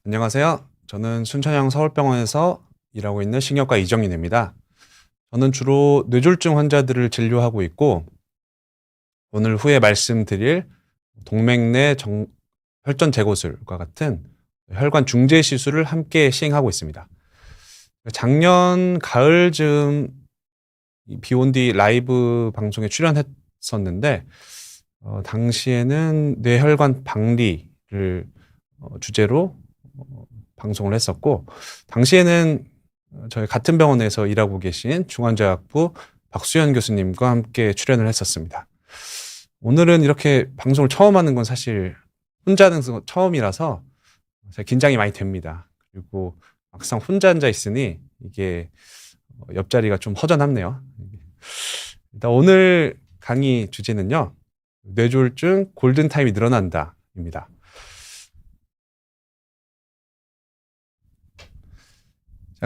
안녕하세요. 저는 순천향 서울병원에서 일하고 있는 신경과 이정인입니다. 저는 주로 뇌졸중 환자들을 진료하고 있고, 오늘 후에 말씀드릴 동맥내 혈전 제거술과 같은 혈관 중재 시술을 함께 시행하고 있습니다. 작년 가을쯤 비욘디 라이브 방송에 출연했었는데, 당시에는 뇌혈관 박리를 주제로 방송을 했었고, 당시에는 저희 같은 병원에서 일하고 계신 중환자학부 박수현 교수님과 함께 출연을 했었습니다. 오늘은 이렇게 방송을 처음 하는 건 사실 혼자 하는 건 처음이라서 제가 긴장이 많이 됩니다. 그리고 막상 혼자 앉아 있으니 이게 옆자리가 좀 허전합네요. 일단 오늘 강의 주제는요, 뇌졸중 골든타임이 늘어난다입니다.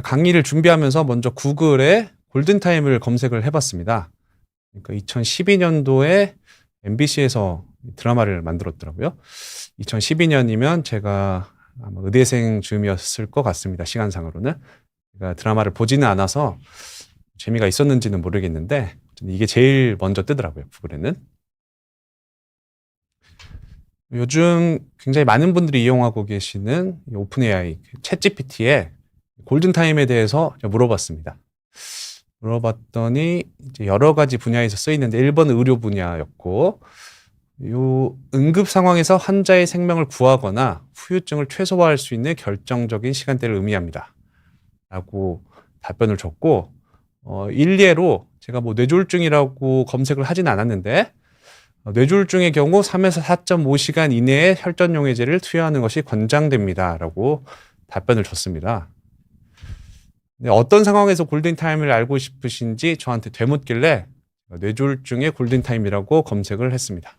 강의를 준비하면서 먼저 구글에 골든타임을 검색을 해봤습니다. 그러니까 2012년도에 MBC에서 드라마를 만들었더라고요. 2012년이면 제가 아마 의대생 즈음이었을 것 같습니다. 시간상으로는. 제가 드라마를 보지는 않아서 재미가 있었는지는 모르겠는데 이게 제일 먼저 뜨더라고요. 구글에는. 요즘 굉장히 많은 분들이 이용하고 계시는 오픈 AI 챗 GPT에 골든타임에 대해서 물어봤습니다. 물어봤더니 이제 여러 가지 분야에서 쓰이는데 1번 의료 분야였고, 요 응급 상황에서 환자의 생명을 구하거나 후유증을 최소화할 수 있는 결정적인 시간대를 의미합니다. 라고 답변을 줬고, 일례로 제가 뭐 뇌졸중이라고 검색을 하진 않았는데, 뇌졸중의 경우 3에서 4.5시간 이내에 혈전용해제를 투여하는 것이 권장됩니다. 라고 답변을 줬습니다. 어떤 상황에서 골든타임을 알고 싶으신지 저한테 되묻길래 뇌졸중의 골든타임이라고 검색을 했습니다.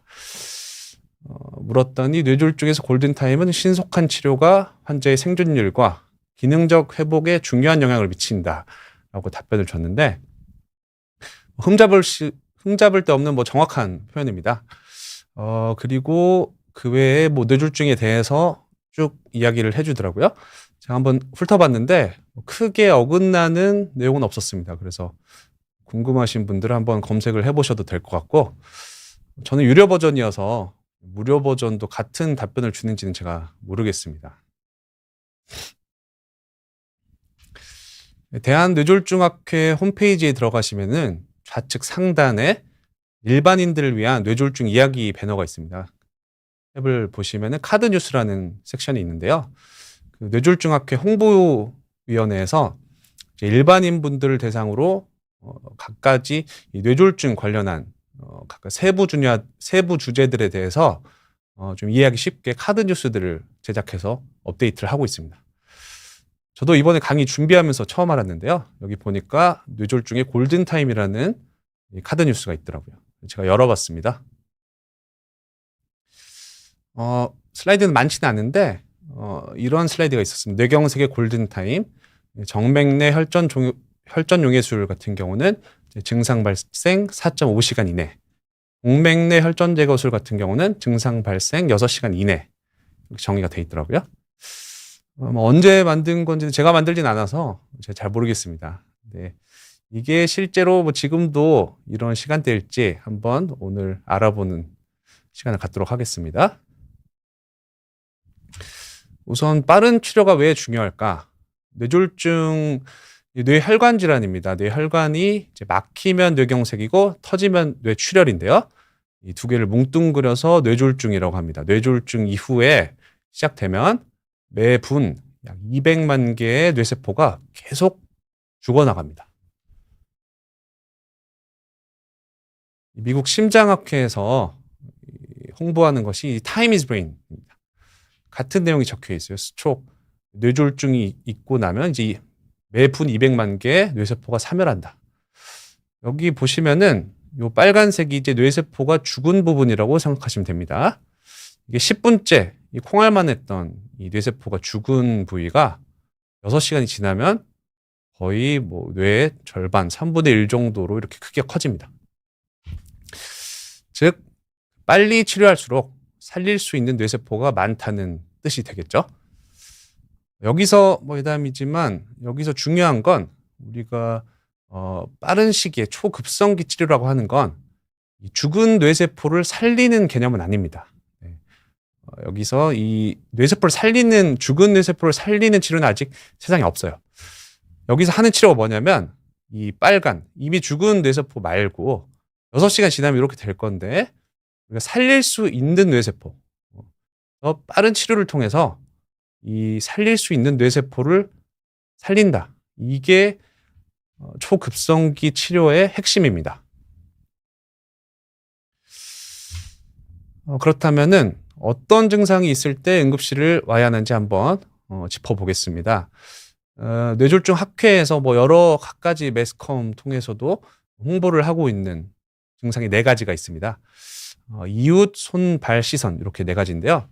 물었더니 뇌졸중에서 골든타임은 신속한 치료가 환자의 생존율과 기능적 회복에 중요한 영향을 미친다라고 답변을 줬는데, 흠잡을 데 없는 정확한 표현입니다. 그리고 그 외에 뇌졸중에 대해서 쭉 이야기를 해주더라고요. 제가 한번 훑어봤는데 크게 어긋나는 내용은 없었습니다. 그래서 궁금하신 분들은 한번 검색을 해보셔도 될 것 같고, 저는 유료 버전이어서 무료 버전도 같은 답변을 주는지는 제가 모르겠습니다. 대한뇌졸중학회 홈페이지에 들어가시면은 좌측 상단에 일반인들을 위한 뇌졸중 이야기 배너가 있습니다. 탭을 보시면은 카드 뉴스라는 섹션이 있는데요. 그 뇌졸중학회 홍보위원회에서 일반인 분들을 대상으로 각가지 이 뇌졸중 관련한 각각 세부 주제들에 대해서 좀 이해하기 쉽게 카드 뉴스들을 제작해서 업데이트를 하고 있습니다. 저도 이번에 강의 준비하면서 처음 알았는데요. 여기 보니까 뇌졸중의 골든타임이라는 카드 뉴스가 있더라고요. 제가 열어봤습니다. 슬라이드는 많지는 않은데 이런 슬라이드가 있었습니다. 뇌경색의 골든타임, 정맥내 혈전용해술 같은 경우는 증상 발생 4.5시간 이내, 동맥내 혈전 제거술 같은 경우는 증상 발생 6시간 이내 이렇게 정의가 돼 있더라고요. 언제 만든 건지는 제가 만들진 않아서 제가 잘 모르겠습니다. 네. 이게 실제로 지금도 이런 시간대일지 한번 오늘 알아보는 시간을 갖도록 하겠습니다. 우선 빠른 치료가 왜 중요할까? 뇌졸중, 뇌혈관 질환입니다. 뇌혈관이 이제 막히면 뇌경색이고 터지면 뇌출혈인데요. 이 두 개를 뭉뚱그려서 뇌졸중이라고 합니다. 뇌졸중 이후에 시작되면 매분 약 200만 개의 뇌세포가 계속 죽어나갑니다. 미국 심장학회에서 홍보하는 것이 Time is Brain입니다. 같은 내용이 적혀 있어요. 스트로크, 뇌졸중이 있고 나면 이제 매분 200만 개의 뇌세포가 사멸한다. 여기 보시면은 요 빨간색이 이제 뇌세포가 죽은 부분이라고 생각하시면 됩니다. 이게 10분째 이 콩알만 했던 이 뇌세포가 죽은 부위가 6시간이 지나면 거의 뇌의 절반, 3분의 1 정도로 이렇게 크게 커집니다. 즉, 빨리 치료할수록 살릴 수 있는 뇌세포가 많다는 뜻이 되겠죠. 여기서 뭐 예담이지만 여기서 중요한 건 우리가 빠른 시기에 초급성기 치료라고 하는 건 이 죽은 뇌세포를 살리는 개념은 아닙니다. 네. 여기서 이 뇌세포를 살리는 죽은 뇌세포를 살리는 치료는 아직 세상에 없어요. 여기서 하는 치료가 뭐냐면 이 빨간 이미 죽은 뇌세포 말고 6시간 지나면 이렇게 될 건데 우리가 살릴 수 있는 뇌세포 더 빠른 치료를 통해서 이 살릴 수 있는 뇌세포를 살린다. 이게 초급성기 치료의 핵심입니다. 그렇다면은 어떤 증상이 있을 때 응급실을 와야 하는지 한번 짚어보겠습니다. 뇌졸중 학회에서 뭐 여러 갖가지 매스컴 통해서도 홍보를 하고 있는 증상이 4가지가 있습니다. 이웃, 손, 발, 시선 이렇게 4가지인데요.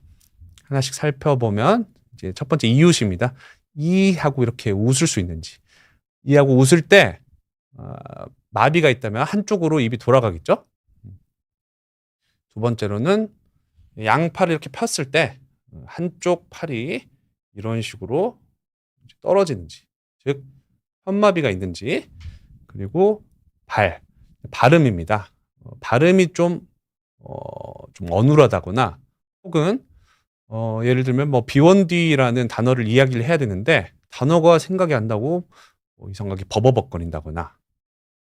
하나씩 살펴보면 이제 첫 번째 이웃입니다. 이하고 이렇게 웃을 수 있는지. 이하고 웃을 때 마비가 있다면 한쪽으로 입이 돌아가겠죠. 두 번째로는 양팔을 이렇게 폈을 때 한쪽 팔이 이런 식으로 떨어지는지, 즉 현마비가 있는지. 그리고 발음입니다. 발음이 좀 어눌하다거나 혹은 예를 들면 뭐 비원디라는 단어를 이야기를 해야 되는데 단어가 생각이 안 나고 이상하게 버버벅거린다거나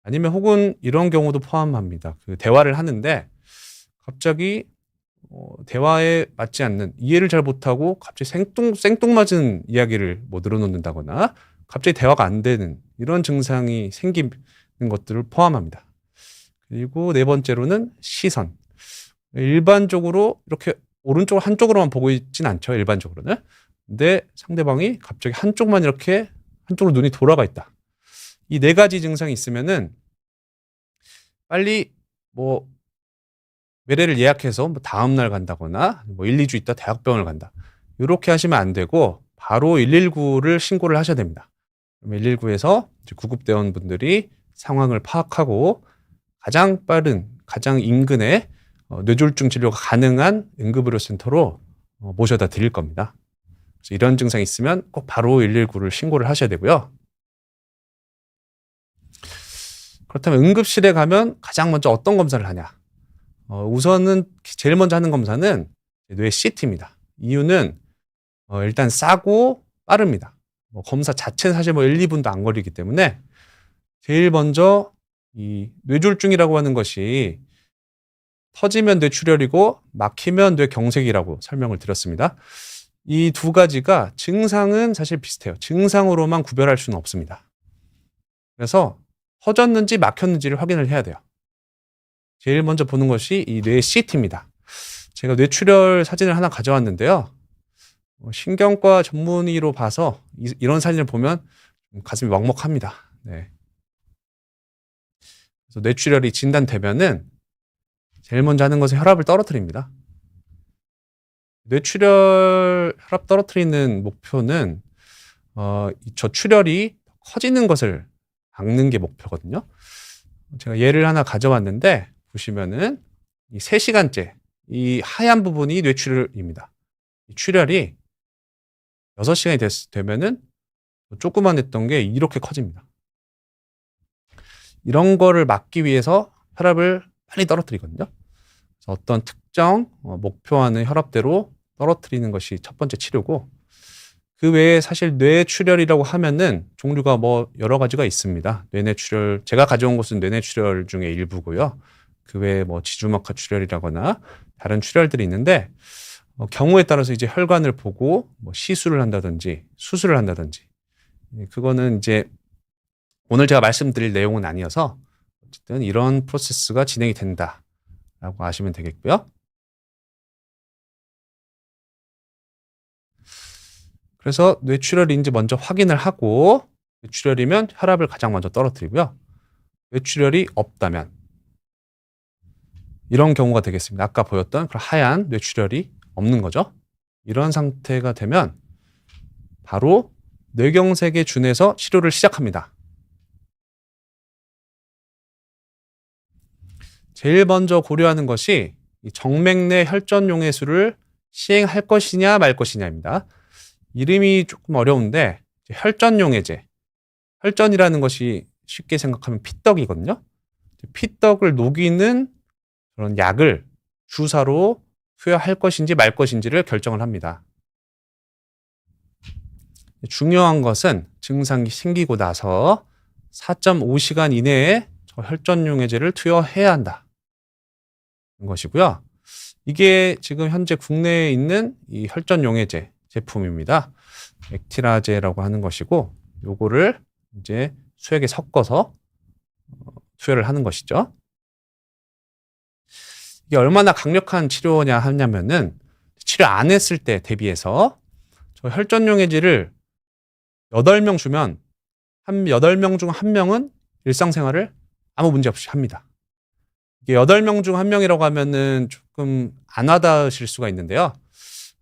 아니면 혹은 이런 경우도 포함합니다. 그 대화를 하는데 갑자기 대화에 맞지 않는 이해를 잘 못하고 갑자기 생뚱맞은 이야기를 뭐 늘어놓는다거나 갑자기 대화가 안 되는 이런 증상이 생기는 것들을 포함합니다. 그리고 4번째로는 시선. 일반적으로 이렇게 오른쪽 한쪽으로만 보고 있진 않죠. 일반적으로는. 근데 상대방이 갑자기 한쪽만 이렇게 한쪽으로 눈이 돌아가 있다. 이 4가지 증상이 있으면은 빨리 뭐 외래를 예약해서 뭐 다음 날 간다거나 뭐 1, 2주 있다 대학병원을 간다. 이렇게 하시면 안 되고 바로 119를 신고를 하셔야 됩니다. 그러면 119에서 구급대원분들이 상황을 파악하고 가장 빠른, 가장 인근의 뇌졸중 치료가 가능한 응급의료센터로 모셔다 드릴 겁니다. 그래서 이런 증상이 있으면 꼭 바로 119를 신고를 하셔야 되고요. 그렇다면 응급실에 가면 가장 먼저 어떤 검사를 하냐? 우선은 제일 먼저 하는 검사는 뇌 CT입니다. 이유는 일단 싸고 빠릅니다. 검사 자체는 사실 1, 2분도 안 걸리기 때문에 제일 먼저 이 뇌졸중이라고 하는 것이 터지면 뇌출혈이고 막히면 뇌경색이라고 설명을 드렸습니다. 이 2가지가 증상은 사실 비슷해요. 증상으로만 구별할 수는 없습니다. 그래서 터졌는지 막혔는지를 확인을 해야 돼요. 제일 먼저 보는 것이 이 뇌 CT입니다. 제가 뇌출혈 사진을 하나 가져왔는데요. 신경과 전문의로 봐서 이런 사진을 보면 가슴이 먹먹합니다. 네. 그래서 뇌출혈이 진단되면은 제일 먼저 하는 것은 혈압을 떨어뜨립니다. 뇌출혈 혈압 떨어뜨리는 목표는 저 출혈이 커지는 것을 막는 게 목표거든요. 제가 예를 하나 가져왔는데 보시면은 이 3시간째 이 하얀 부분이 뇌출혈입니다. 이 출혈이 6시간이 되면은 조그만 했던 게 이렇게 커집니다. 이런 거를 막기 위해서 혈압을 빨리 떨어뜨리거든요. 그래서 어떤 특정 목표하는 혈압대로 떨어뜨리는 것이 첫 번째 치료고, 그 외에 사실 뇌출혈이라고 하면은 종류가 뭐 여러 가지가 있습니다. 뇌내출혈, 제가 가져온 것은 뇌내출혈 중에 일부고요. 그 외에 뭐 지주막하 출혈이라거나 다른 출혈들이 있는데 경우에 따라서 이제 혈관을 보고 뭐 시술을 한다든지 수술을 한다든지, 그거는 이제 오늘 제가 말씀드릴 내용은 아니어서 어쨌든 이런 프로세스가 진행이 된다라고 아시면 되겠고요. 그래서 뇌출혈인지 먼저 확인을 하고, 뇌출혈이면 혈압을 가장 먼저 떨어뜨리고요. 뇌출혈이 없다면 이런 경우가 되겠습니다. 아까 보였던 그런 하얀 뇌출혈이 없는 거죠. 이런 상태가 되면 바로 뇌경색에 준해서 치료를 시작합니다. 제일 먼저 고려하는 것이 이 정맥 내 혈전용해수를 시행할 것이냐 말 것이냐입니다. 이름이 조금 어려운데 혈전용해제. 혈전이라는 것이 쉽게 생각하면 피떡이거든요. 피떡을 녹이는 그런 약을 주사로 투여할 것인지 말 것인지를 결정을 합니다. 중요한 것은 증상이 생기고 나서 4.5시간 이내에 저 혈전용해제를 투여해야 한다는 것이고요. 이게 지금 현재 국내에 있는 이 혈전용해제 제품입니다. 액티라제라고 하는 것이고, 요거를 이제 수액에 섞어서 투여를 하는 것이죠. 이게 얼마나 강력한 치료냐 하냐면은, 치료 안 했을 때 대비해서 저 혈전용해제를 8명 주면 8명 중 1명은 일상생활을 아무 문제 없이 합니다. 이게 8명 중 1명이라고 하면은 조금 안 와닿으실 수가 있는데요.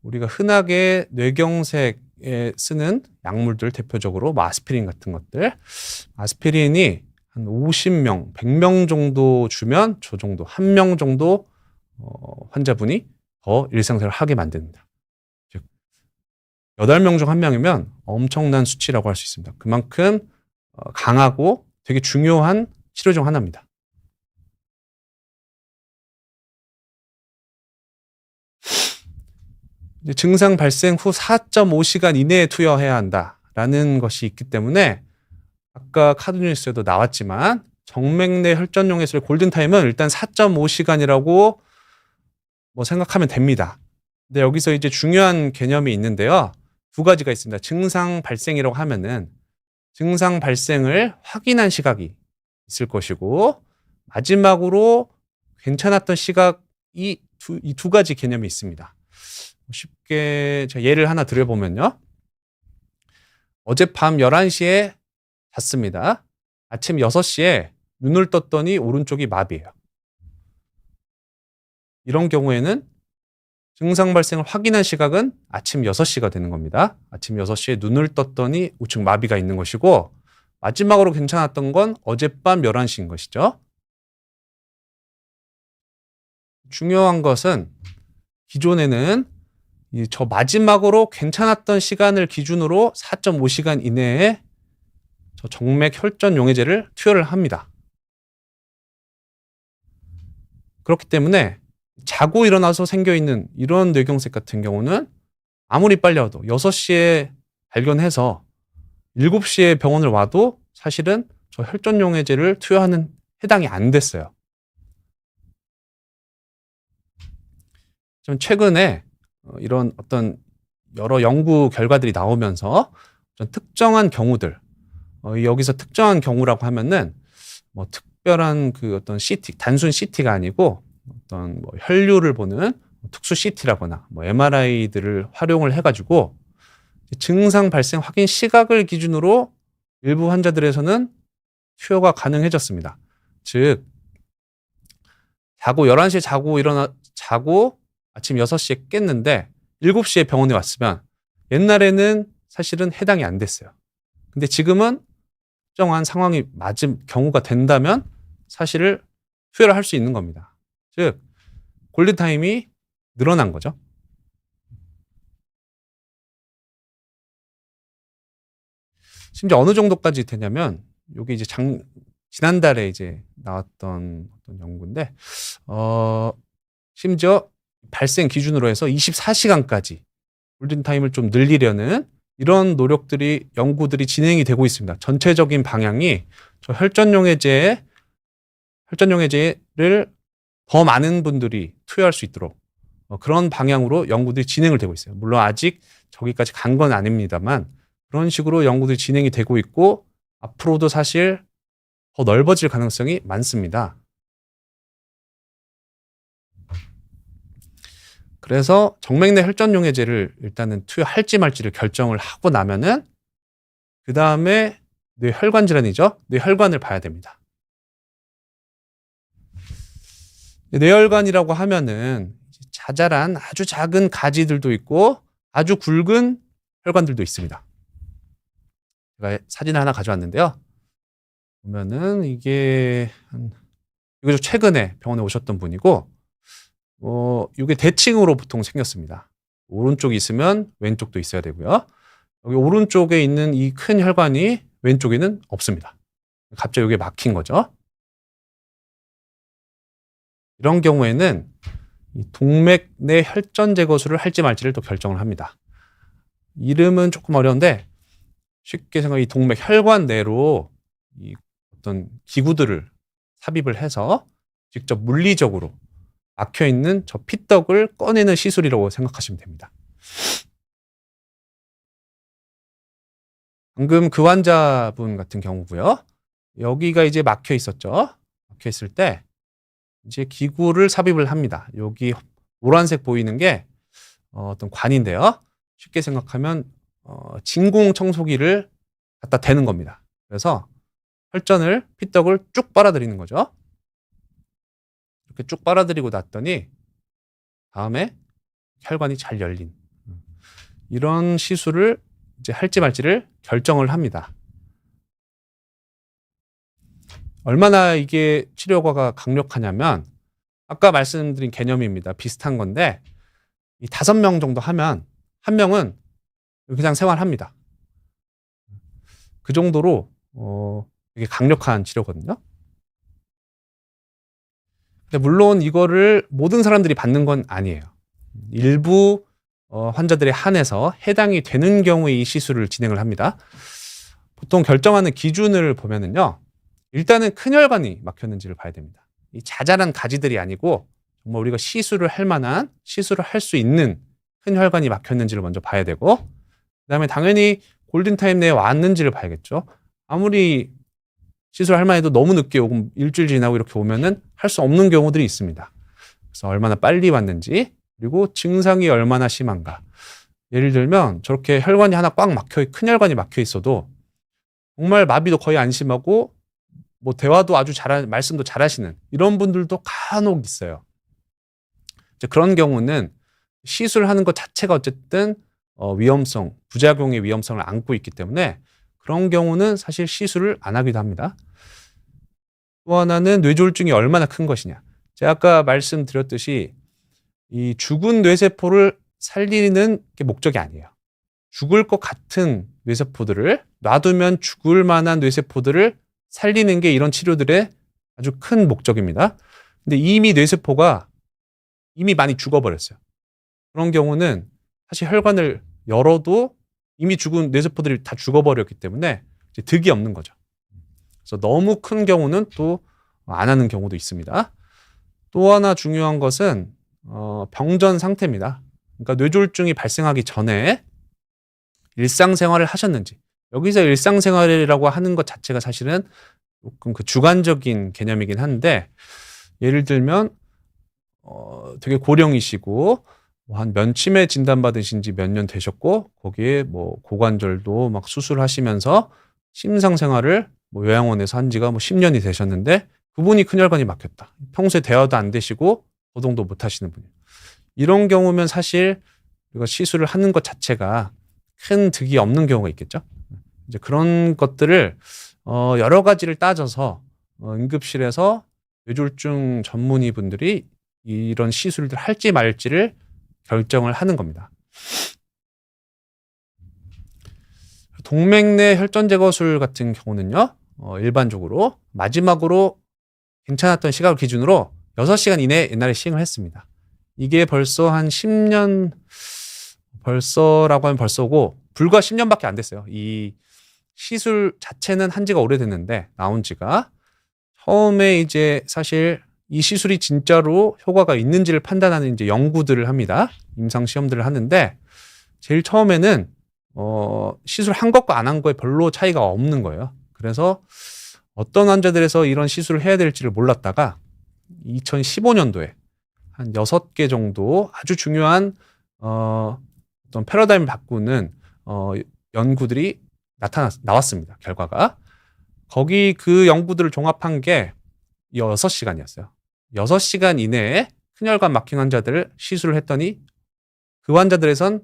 우리가 흔하게 뇌경색에 쓰는 약물들, 대표적으로 뭐 아스피린 같은 것들, 아스피린이 한 50명, 100명 정도 주면 저 정도, 1명 정도 환자분이 더 일상생활을 하게 만듭니다. 즉 8명 중 1명이면 엄청난 수치라고 할 수 있습니다. 그만큼 강하고 되게 중요한 치료 중 하나입니다. 증상 발생 후 4.5시간 이내에 투여해야 한다라는 것이 있기 때문에 아까 카드뉴스에도 나왔지만 정맥내 혈전용해제의 골든타임은 일단 4.5시간이라고 뭐 생각하면 됩니다. 근데 여기서 이제 중요한 개념이 있는데요. 두 가지가 있습니다. 증상 발생이라고 하면은 증상 발생을 확인한 시각이 있을 것이고, 마지막으로 괜찮았던 시각이 이 두 가지 개념이 있습니다. 쉽게 제가 예를 하나 드려보면요. 어젯밤 11시에 잤습니다. 아침 6시에 눈을 떴더니 오른쪽이 마비예요. 이런 경우에는 증상 발생을 확인한 시각은 아침 6시가 되는 겁니다. 아침 6시에 눈을 떴더니 우측 마비가 있는 것이고, 마지막으로 괜찮았던 건 어젯밤 11시인 것이죠. 중요한 것은 기존에는 저 마지막으로 괜찮았던 시간을 기준으로 4.5시간 이내에 저 정맥 혈전 용해제를 투여를 합니다. 그렇기 때문에 자고 일어나서 생겨있는 이런 뇌경색 같은 경우는 아무리 빨리 와도 6시에 발견해서 7시에 병원을 와도 사실은 저 혈전 용해제를 투여하는 해당이 안 됐어요. 좀 최근에 이런 어떤 여러 연구 결과들이 나오면서 좀 특정한 경우들, 여기서 특정한 경우라고 하면은 뭐 특별한 그 어떤 CT, 단순 CT가 아니고 어떤 뭐 혈류를 보는 특수 CT라거나 뭐 MRI들을 활용을 해가지고 증상 발생 확인 시각을 기준으로 일부 환자들에서는 투여가 가능해졌습니다. 즉, 자고 11시에 자고 아침 6시에 깼는데 7시에 병원에 왔으면 옛날에는 사실은 해당이 안 됐어요. 근데 지금은 특정한 상황이 맞은 경우가 된다면 사실을 투여를 할 수 있는 겁니다. 즉, 골든타임이 늘어난 거죠. 심지어 어느 정도까지 되냐면, 이게 이제 지난달에 이제 나왔던 어떤 연구인데, 심지어 발생 기준으로 해서 24시간까지 골든타임을 좀 늘리려는 이런 연구들이 진행이 되고 있습니다. 전체적인 방향이 저 혈전용해제를 더 많은 분들이 투여할 수 있도록 그런 방향으로 연구들이 진행을 되고 있어요. 물론 아직 저기까지 간 건 아닙니다만 그런 식으로 연구들이 진행이 되고 있고, 앞으로도 사실 더 넓어질 가능성이 많습니다. 그래서 정맥내 혈전용해제를 일단은 투여할지 말지를 결정을 하고 나면은 그 다음에 뇌혈관 질환이죠. 뇌혈관을 봐야 됩니다. 뇌혈관이라고 하면은 자잘한 아주 작은 가지들도 있고 아주 굵은 혈관들도 있습니다. 제가 사진을 하나 가져왔는데요. 보면은 이게 최근에 병원에 오셨던 분이고, 이게 대칭으로 보통 생겼습니다. 오른쪽이 있으면 왼쪽도 있어야 되고요. 여기 오른쪽에 있는 이 큰 혈관이 왼쪽에는 없습니다. 갑자기 이게 막힌 거죠. 이런 경우에는 이 동맥 내 혈전 제거술을 할지 말지를 또 결정을 합니다. 이름은 조금 어려운데 쉽게 생각해 이 동맥 혈관 내로 이 어떤 기구들을 삽입을 해서 직접 물리적으로 막혀 있는 저 피떡을 꺼내는 시술이라고 생각하시면 됩니다. 방금 그 환자분 같은 경우고요. 여기가 이제 막혀 있었죠. 막혀 있을 때 이제 기구를 삽입을 합니다. 여기 노란색 보이는 게 어떤 관인데요. 쉽게 생각하면 진공 청소기를 갖다 대는 겁니다. 그래서 혈전을 피떡을 쭉 빨아들이는 거죠. 이렇게 쭉 빨아들이고 났더니 다음에 혈관이 잘 열린 이런 시술을 이제 할지 말지를 결정을 합니다. 얼마나 이게 치료가 강력하냐면 아까 말씀드린 개념입니다. 비슷한 건데 이 5명 정도 하면 한 명은 그냥 생활합니다. 그 정도로 되게 강력한 치료거든요. 근데 물론 이거를 모든 사람들이 받는 건 아니에요. 일부 환자들에 한해서 해당이 되는 경우에 이 시술을 진행을 합니다. 보통 결정하는 기준을 보면은요. 일단은 큰 혈관이 막혔는지를 봐야 됩니다. 이 자잘한 가지들이 아니고 정말 우리가 시술을 할 만한, 시술을 할 수 있는 큰 혈관이 막혔는지를 먼저 봐야 되고 그다음에 당연히 골든타임 내에 왔는지를 봐야겠죠. 아무리 시술할 만해도 너무 늦게 오고 일주일 지나고 이렇게 오면은 할 수 없는 경우들이 있습니다. 그래서 얼마나 빨리 왔는지 그리고 증상이 얼마나 심한가. 예를 들면 저렇게 혈관이 하나 꽉 막혀, 큰 혈관이 막혀 있어도 정말 마비도 거의 안 심하고 뭐 대화도 아주 말씀도 잘하시는 이런 분들도 간혹 있어요. 이제 그런 경우는 시술하는 것 자체가 어쨌든 위험성, 부작용의 위험성을 안고 있기 때문에 그런 경우는 사실 시술을 안 하기도 합니다. 또 하나는 뇌졸중이 얼마나 큰 것이냐. 제가 아까 말씀드렸듯이 이 죽은 뇌세포를 살리는 게 목적이 아니에요. 죽을 것 같은 뇌세포들을 놔두면 죽을 만한 뇌세포들을 살리는 게 이런 치료들의 아주 큰 목적입니다. 근데 이미 뇌세포가 이미 많이 죽어버렸어요. 그런 경우는 사실 혈관을 열어도 이미 죽은 뇌세포들이 다 죽어버렸기 때문에 이제 득이 없는 거죠. 그래서 너무 큰 경우는 또 안 하는 경우도 있습니다. 또 하나 중요한 것은 병전 상태입니다. 그러니까 뇌졸중이 발생하기 전에 일상생활을 하셨는지 여기서 일상생활이라고 하는 것 자체가 사실은 조금 그 주관적인 개념이긴 한데 예를 들면 되게 고령이시고 한 면치매 진단받으신 지 몇 년 되셨고 거기에 뭐 고관절도 막 수술하시면서 심상생활을 뭐 요양원에서 한 지가 뭐 10년이 되셨는데 그분이 큰 혈관이 막혔다. 평소에 대화도 안 되시고 거동도 못 하시는 분이에요. 이런 경우면 사실 우리가 시술을 하는 것 자체가 큰 득이 없는 경우가 있겠죠. 이제 그런 것들을 여러 가지를 따져서 응급실에서 뇌졸중 전문의 분들이 이런 시술들 할지 말지를 결정을 하는 겁니다. 동맥 내 혈전 제거술 같은 경우는요. 일반적으로 마지막으로 괜찮았던 시각을 기준으로 6시간 이내에 옛날에 시행을 했습니다. 이게 벌써 한 10년 벌써라고 하면 벌써고 불과 10년밖에 안 됐어요. 이 시술 자체는 한 지가 오래됐는데 나온 지가 처음에 이제 사실 이 시술이 진짜로 효과가 있는지를 판단하는 이제 연구들을 합니다. 임상 시험들을 하는데 제일 처음에는 시술 한 것과 안 한 거에 별로 차이가 없는 거예요. 그래서 어떤 환자들에서 이런 시술을 해야 될지를 몰랐다가 2015년도에 한 6개 정도 아주 중요한 어떤 패러다임을 바꾸는 연구들이 나왔습니다. 결과가. 거기 그 연구들을 종합한 게 6시간이었어요. 6시간 이내에 큰 혈관 막힌 환자들을 시술을 했더니 그 환자들에선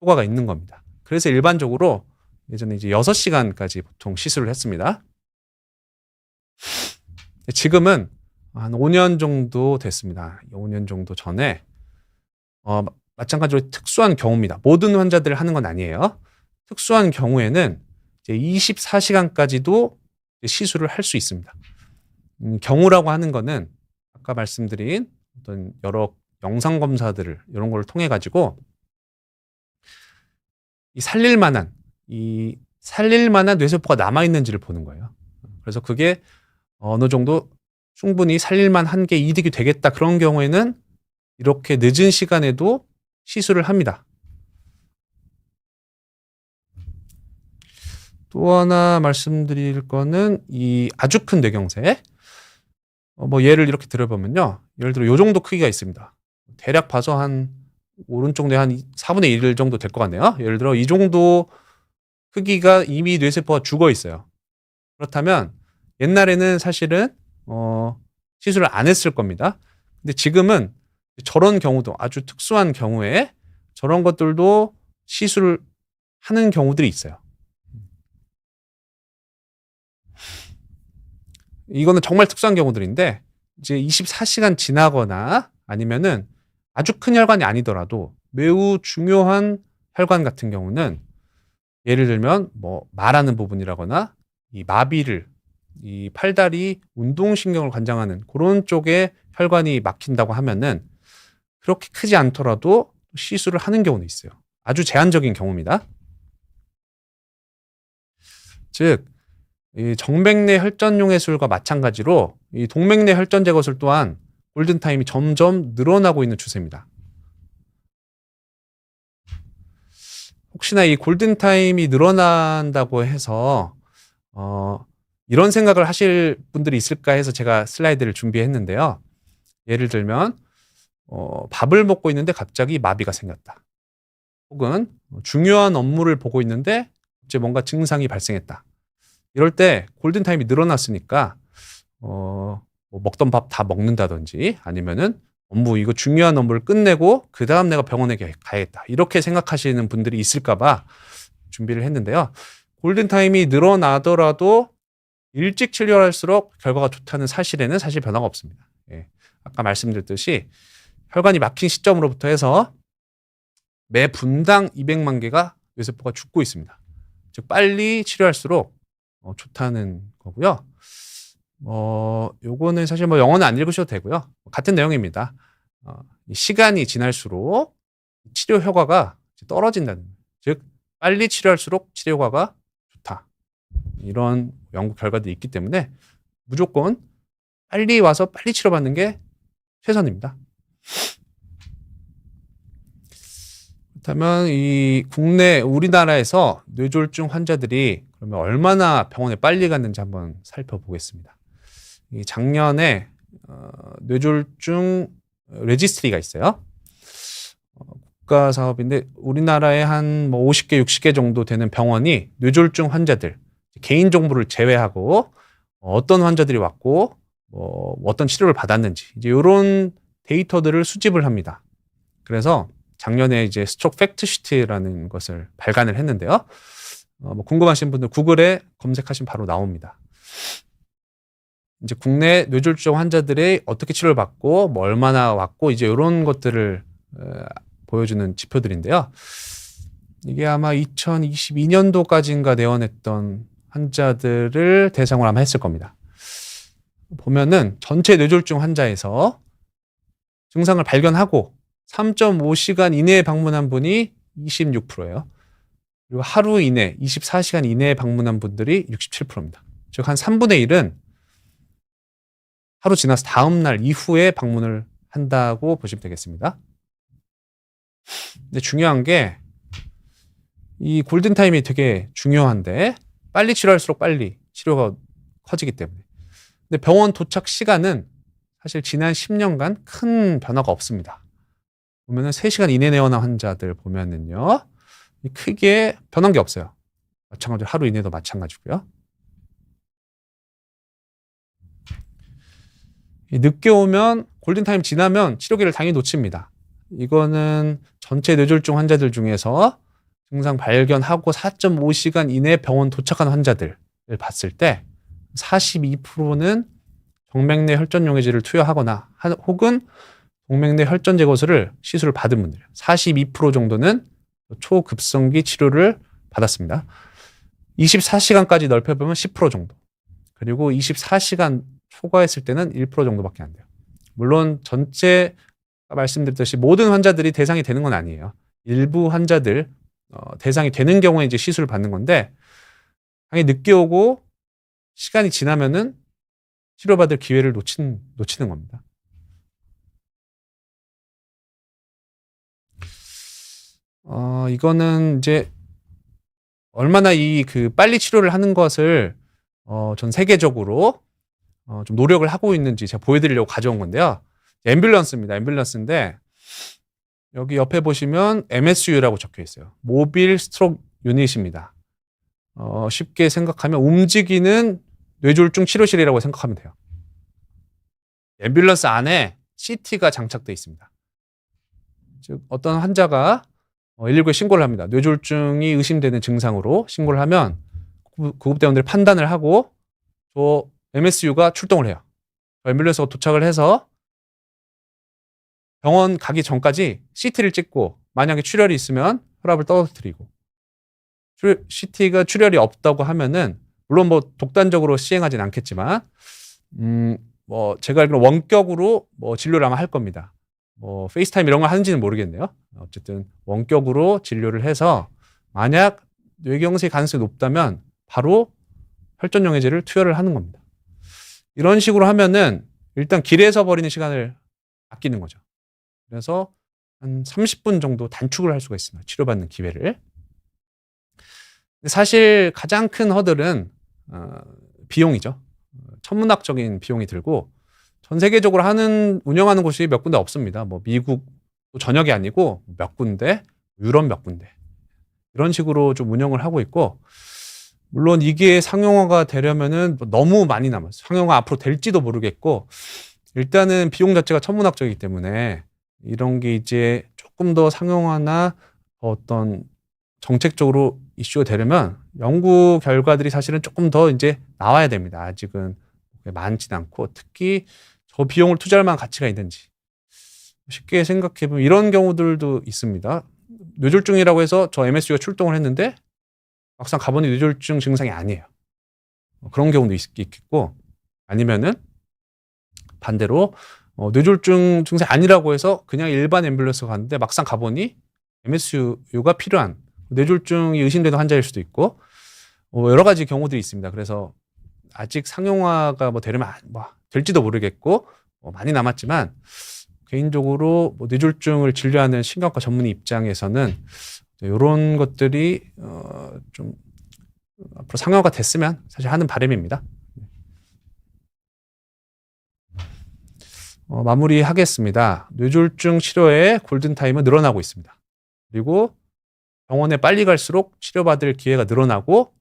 효과가 있는 겁니다. 그래서 일반적으로 예전에 이제 6시간까지 보통 시술을 했습니다. 지금은 한 5년 정도 됐습니다. 5년 정도 전에 마찬가지로 특수한 경우입니다. 모든 환자들을 하는 건 아니에요. 특수한 경우에는 이제 24시간까지도 시술을 할 수 있습니다. 경우라고 하는 거는 아까 말씀드린 어떤 여러 영상 검사들을 이런 걸 통해 가지고 살릴 만한 뇌세포가 남아 있는지를 보는 거예요. 그래서 그게 어느 정도 충분히 살릴만 한 게 이득이 되겠다. 그런 경우에는 이렇게 늦은 시간에도 시술을 합니다. 또 하나 말씀드릴 거는 이 아주 큰 뇌경색. 뭐 예를 이렇게 들어보면요. 예를 들어 요 정도 크기가 있습니다. 대략 봐서 한 오른쪽 뇌 한 4분의 1 정도 될 것 같네요. 예를 들어 이 정도 크기가 이미 뇌세포가 죽어 있어요. 그렇다면 옛날에는 사실은 시술을 안 했을 겁니다. 근데 지금은 저런 경우도 아주 특수한 경우에 저런 것들도 시술을 하는 경우들이 있어요. 이거는 정말 특수한 경우들인데 이제 24시간 지나거나 아니면은 아주 큰 혈관이 아니더라도 매우 중요한 혈관 같은 경우는 예를 들면 뭐 말하는 부분이라거나 이 마비를 이 팔다리 운동신경을 관장하는 그런 쪽에 혈관이 막힌다고 하면은 그렇게 크지 않더라도 시술을 하는 경우는 있어요. 아주 제한적인 경우입니다. 즉, 이 정맥내 혈전용해술과 마찬가지로 이 동맥내 혈전 제거술 또한 골든타임이 점점 늘어나고 있는 추세입니다. 혹시나 이 골든타임이 늘어난다고 해서 이런 생각을 하실 분들이 있을까 해서 제가 슬라이드를 준비했는데요. 예를 들면 밥을 먹고 있는데 갑자기 마비가 생겼다. 혹은 중요한 업무를 보고 있는데 이제 뭔가 증상이 발생했다. 이럴 때 골든타임이 늘어났으니까 뭐 먹던 밥 다 먹는다든지 아니면은 이거 중요한 업무를 끝내고 그 다음 내가 병원에 가야겠다. 이렇게 생각하시는 분들이 있을까봐 준비를 했는데요. 골든타임이 늘어나더라도 일찍 치료할수록 결과가 좋다는 사실에는 사실 변화가 없습니다. 예. 아까 말씀드렸듯이 혈관이 막힌 시점으로부터 해서 매 분당 200만 개가 뇌세포가 죽고 있습니다. 즉 빨리 치료할수록 좋다는 거고요. 요거는 사실 뭐 영어는 안 읽으셔도 되고요. 같은 내용입니다. 시간이 지날수록 치료 효과가 떨어진다는, 즉 빨리 치료할수록 치료 효과가 좋다. 이런 연구 결과들이 있기 때문에 무조건 빨리 와서 빨리 치료받는 게 최선입니다. 그렇다면 이 우리나라에서 뇌졸중 환자들이 그러면 얼마나 병원에 빨리 갔는지 한번 살펴보겠습니다. 작년에 뇌졸중 레지스트리가 있어요. 국가 사업인데 우리나라에 한 50개, 60개 정도 되는 병원이 뇌졸중 환자들 개인 정보를 제외하고 어떤 환자들이 왔고 어떤 치료를 받았는지 이제 이런 데이터들을 수집을 합니다. 그래서 작년에 이제 스트로크 팩트 시트라는 것을 발간을 했는데요. 궁금하신 분들 구글에 검색하시면 바로 나옵니다. 이제 국내 뇌졸중 환자들이 어떻게 치료를 받고 얼마나 왔고 이제 이런 것들을 보여주는 지표들인데요. 이게 아마 2022년도까지인가 내원했던 환자들을 대상으로 아마 했을 겁니다. 보면은 전체 뇌졸중 환자에서 증상을 발견하고 3.5시간 이내에 방문한 분이 26%예요. 그리고 하루 이내, 24시간 이내에 방문한 분들이 67%입니다. 즉 한 3분의 1은 하루 지나서 다음 날 이후에 방문을 한다고 보시면 되겠습니다. 근데 중요한 게 이 골든타임이 되게 중요한데 빨리 치료할수록 빨리 치료가 커지기 때문에. 근데 병원 도착 시간은 사실 지난 10년간 큰 변화가 없습니다. 보면은 3시간 이내 내원한 환자들 보면은요. 크게 변한 게 없어요. 마찬가지로 하루 이내도 마찬가지고요. 늦게 오면 골든타임 지나면 치료기를 당연히 놓칩니다. 이거는 전체 뇌졸중 환자들 중에서 증상 발견하고 4.5시간 이내에 병원 도착한 환자들을 봤을 때 42%는 정맥내 혈전용해제를 투여하거나 혹은 동맥 내 혈전 제거술을 시술을 받은 분들 42% 정도는 초급성기 치료를 받았습니다. 24시간까지 넓혀보면 10% 정도. 그리고 24시간 초과했을 때는 1% 정도밖에 안 돼요. 물론 전체 말씀드렸듯이 모든 환자들이 대상이 되는 건 아니에요. 일부 환자들 대상이 되는 경우에 이제 시술을 받는 건데 당연히 늦게 오고 시간이 지나면은 치료받을 기회를 놓치는 겁니다. 이거는 이제 얼마나 빨리 치료를 하는 것을 전 세계적으로 좀 노력을 하고 있는지 제가 보여드리려고 가져온 건데요. 앰뷸런스입니다. 앰뷸런스인데 여기 옆에 보시면 MSU라고 적혀 있어요. 모빌 스트록 유닛입니다. 쉽게 생각하면 움직이는 뇌졸중 치료실이라고 생각하면 돼요. 앰뷸런스 안에 CT가 장착되어 있습니다. 즉 어떤 환자가 119에 신고를 합니다. 뇌졸중이 의심되는 증상으로 신고를 하면 구급대원들이 판단을 하고 저 MSU가 출동을 해요. 앰뷸런스가 도착을 해서 병원 가기 전까지 CT를 찍고 만약에 출혈이 있으면 혈압을 떨어뜨리고 CT가 출혈이 없다고 하면은 물론 뭐 독단적으로 시행하진 않겠지만 제가 알기로 원격으로 진료를 아마 할 겁니다. 페이스타임 이런 거 하는지는 모르겠네요. 어쨌든 원격으로 진료를 해서 만약 뇌경색 가능성이 높다면 바로 혈전용해제를 투여를 하는 겁니다. 이런 식으로 하면은 일단 길에서 버리는 시간을 아끼는 거죠. 그래서 한 30분 정도 단축을 할 수가 있습니다. 치료받는 기회를. 사실 가장 큰 허들은 비용이죠. 천문학적인 비용이 들고 전 세계적으로 운영하는 곳이 몇 군데 없습니다. 미국 전역이 아니고 몇 군데, 유럽 몇 군데 이런 식으로 좀 운영을 하고 있고 물론 이게 상용화가 되려면은 너무 많이 남았어요. 상용화 앞으로 될지도 모르겠고 일단은 비용 자체가 천문학적이기 때문에 이런 게 이제 조금 더 상용화나 어떤 정책적으로 이슈가 되려면 연구 결과들이 사실은 조금 더 이제 나와야 됩니다. 아직은 많진 않고 특히 저 비용을 투자할 만한 가치가 있는지 쉽게 생각해보면 이런 경우들도 있습니다. 뇌졸중이라고 해서 저 MSU가 출동을 했는데 막상 가보니 뇌졸중 증상이 아니에요. 그런 경우도 있겠고 아니면은 반대로 뇌졸중 증상이 아니라고 해서 그냥 일반 앰뷸런스가 갔는데 막상 가보니 MSU가 필요한 뇌졸중이 의심되는 환자일 수도 있고 여러 가지 경우들이 있습니다. 그래서 아직 상용화가 되려면 될지도 모르겠고 많이 남았지만 개인적으로 뇌졸중을 진료하는 신경과 전문의 입장에서는 이런 것들이 좀 앞으로 상용화가 됐으면 사실 하는 바람입니다. 마무리하겠습니다. 뇌졸중 치료의 골든타임은 늘어나고 있습니다. 그리고 병원에 빨리 갈수록 치료받을 기회가 늘어나고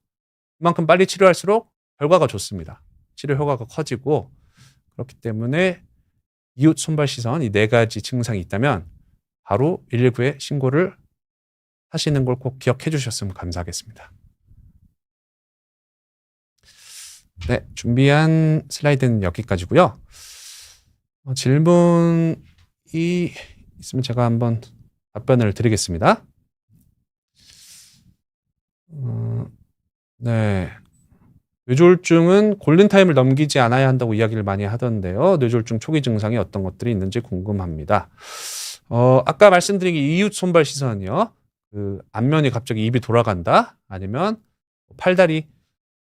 그만큼 빨리 치료할수록 결과가 좋습니다. 치료 효과가 커지고 그렇기 때문에 이웃 손발 시선 이 4가지 증상이 있다면 바로 119에 신고를 하시는 걸 꼭 기억해 주셨으면 감사하겠습니다. 네, 준비한 슬라이드는 여기까지고요. 질문이 있으면 제가 한번 답변을 드리겠습니다. 네. 뇌졸중은 골든타임을 넘기지 않아야 한다고 이야기를 많이 하던데요. 뇌졸중 초기 증상이 어떤 것들이 있는지 궁금합니다. 아까 말씀드린 이웃 손발 시선이요. 앞면이 갑자기 입이 돌아간다. 아니면 팔다리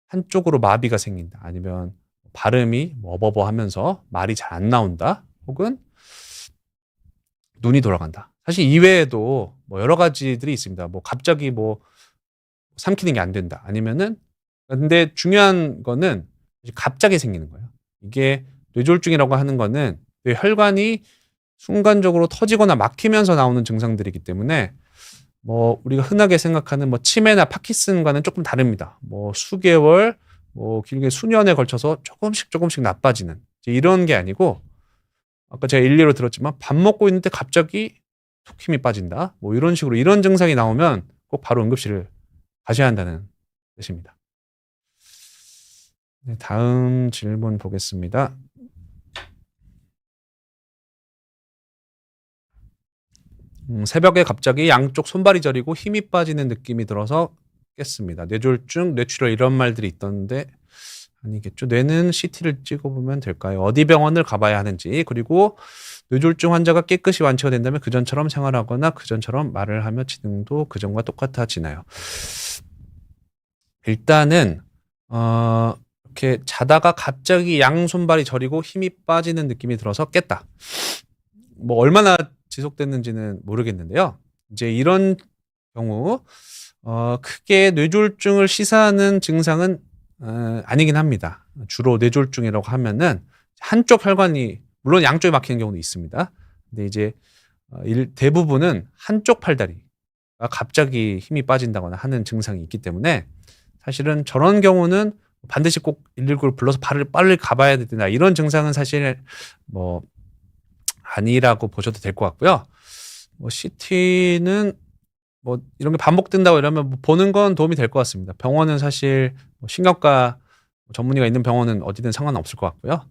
한쪽으로 마비가 생긴다. 아니면 발음이 어버버 하면서 말이 잘 안 나온다. 혹은 눈이 돌아간다. 사실 이외에도 여러 가지들이 있습니다. 갑자기 삼키는 게 안 된다. 아니면은 근데 중요한 거는 갑자기 생기는 거예요. 이게 뇌졸중이라고 하는 거는 뇌혈관이 순간적으로 터지거나 막히면서 나오는 증상들이기 때문에 우리가 흔하게 생각하는 치매나 파킨슨과는 조금 다릅니다. 수개월, 길게 수년에 걸쳐서 조금씩 나빠지는 이런 게 아니고 아까 제가 일례로 들었지만 밥 먹고 있는데 갑자기 톡 힘이 빠진다. 이런 식으로 이런 증상이 나오면 꼭 바로 응급실을 가셔야 한다는 뜻입니다. 네, 다음 질문 보겠습니다. 새벽에 갑자기 양쪽 손발이 저리고 힘이 빠지는 느낌이 들어서 깼습니다. 뇌졸중, 뇌출혈 이런 말들이 있던데 아니겠죠. 뇌는 CT를 찍어보면 될까요? 어디 병원을 가봐야 하는지, 그리고 뇌졸중 환자가 깨끗이 완치가 된다면 그전처럼 생활하거나 그전처럼 말을 하며 지능도 그전과 똑같아지나요? 일단은 이렇게 자다가 갑자기 양손발이 저리고 힘이 빠지는 느낌이 들어서 깼다. 뭐 얼마나 지속됐는지는 모르겠는데요. 이제 이런 경우 크게 뇌졸중을 시사하는 증상은 아니긴 합니다. 주로 뇌졸중이라고 하면은 한쪽 혈관이, 물론 양쪽에 막히는 경우도 있습니다. 근데 이제 대부분은 한쪽 팔다리가 갑자기 힘이 빠진다거나 하는 증상이 있기 때문에 사실은 저런 경우는 반드시 꼭 119를 불러서 빨리 가봐야 된다, 이런 증상은 사실 뭐 아니라고 보셔도 될 것 같고요. 뭐 CT는 뭐 이런 게 반복된다고 이러면 뭐 보는 건 도움이 될 것 같습니다. 병원은 사실 뭐 신경과 전문의가 있는 병원은 어디든 상관없을 것 같고요.